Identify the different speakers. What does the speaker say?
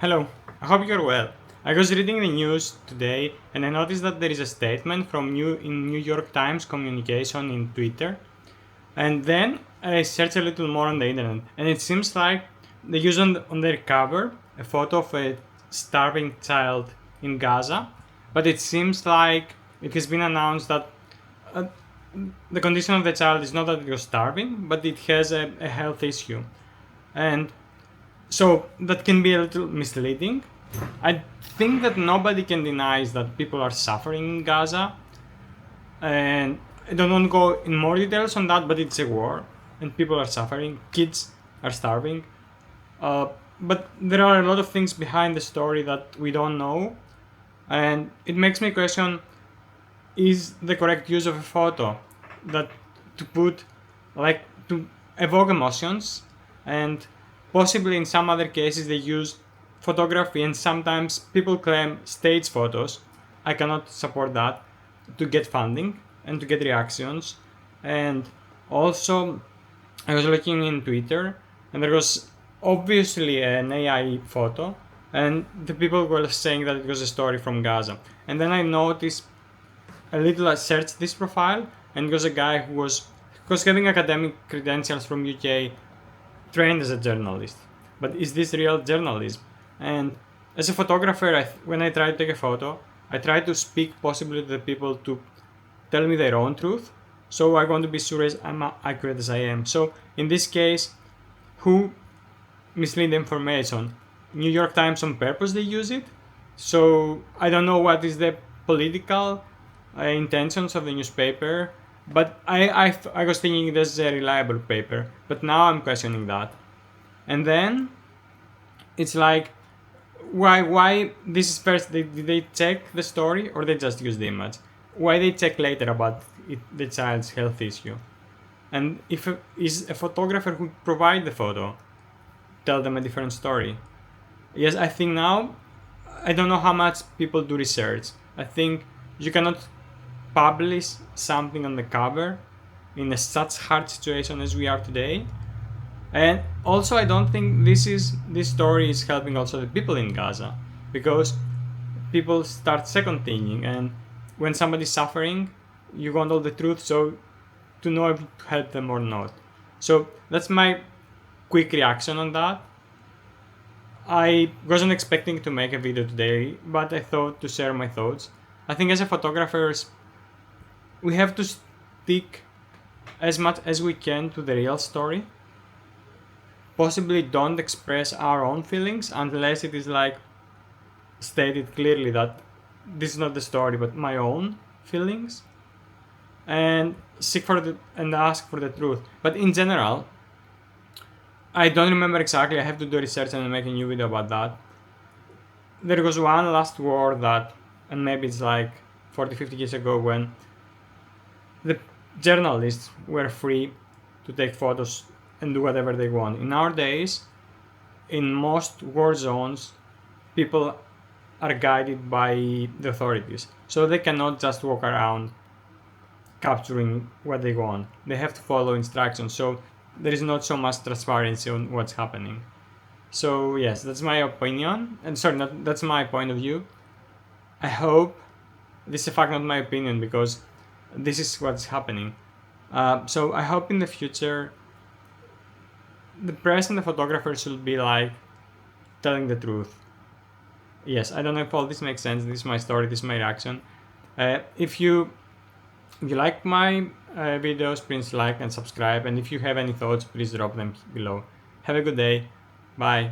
Speaker 1: Hello, I hope you're well. I was reading the news today and I noticed that there is a statement from New York Times communication in Twitter. And then I searched a little more on the internet and it seems like they use on their cover a photo of a starving child in Gaza. But it seems like it has been announced that uh, the condition of the child is not that it was starving, but it has a health issue. And so that can be a little misleading. I think that nobody can deny that people are suffering in Gaza, and I don't want to go in more details on that, but it's a war, and people are suffering. Kids are starving, uh, but there are a lot of things behind the story that we don't know, and it makes me question: is the correct use of a photo that to put, like, to evoke emotions, and possibly in some other cases they use photography and sometimes people claim stage photos. I cannot support that, to get funding and to get reactions. And also I was looking in Twitter and there was obviously an AI photo and the people were saying that it was a story from Gaza. And then I noticed a little, I searched this profile and it was a guy who was having academic credentials from UK, trained as a journalist. But is this real journalism? And as a photographer, when I try to take a photo, I try to speak possibly to the people to tell me their own truth. So I want to be sure as I'm accurate as I am. So in this case, who mislead information? New York Times on purpose they use it. So I don't know what is the political intentions of the newspaper, but I was thinking this is a reliable paper, but now I'm questioning that. And then it's like, why this is first? Did they check the story or they just use the image? Why they check later about the child's health issue? And if is a photographer who provide the photo tell them a different story? Yes, I think now I don't know how much people do research. I think you cannot publish something on the cover in a such hard situation as we are today. And also I don't think this story is helping also the people in Gaza, because people start second thinking, and when somebody's suffering you want all the truth, so to know if to help them or not. So that's my quick reaction on that. I wasn't expecting to make a video today, but I thought to share my thoughts. I think as a photographers we have to stick as much as we can to the real story. Possibly don't express our own feelings unless it is like stated clearly that this is not the story but my own feelings, and seek for and ask for the truth. But in general, I don't remember exactly, I have to do research and make a new video about that. There was one last war that, and maybe it's like 40-50 years ago, when the journalists were free to take photos and do whatever they want. In our days, in most war zones, people are guided by the authorities, so they cannot just walk around capturing what they want. They have to follow instructions, so there is not so much transparency on what's happening. So yes, that's my opinion, and sorry, that's my point of view. I hope this is a fact, not my opinion, because this is what's happening. So I hope in the future the press and the photographers should be like telling the truth. Yes, I don't know if all this makes sense. This is my story, this is my reaction. If you like my videos, please like and subscribe, and if you have any thoughts, please drop them below. Have a good day. Bye.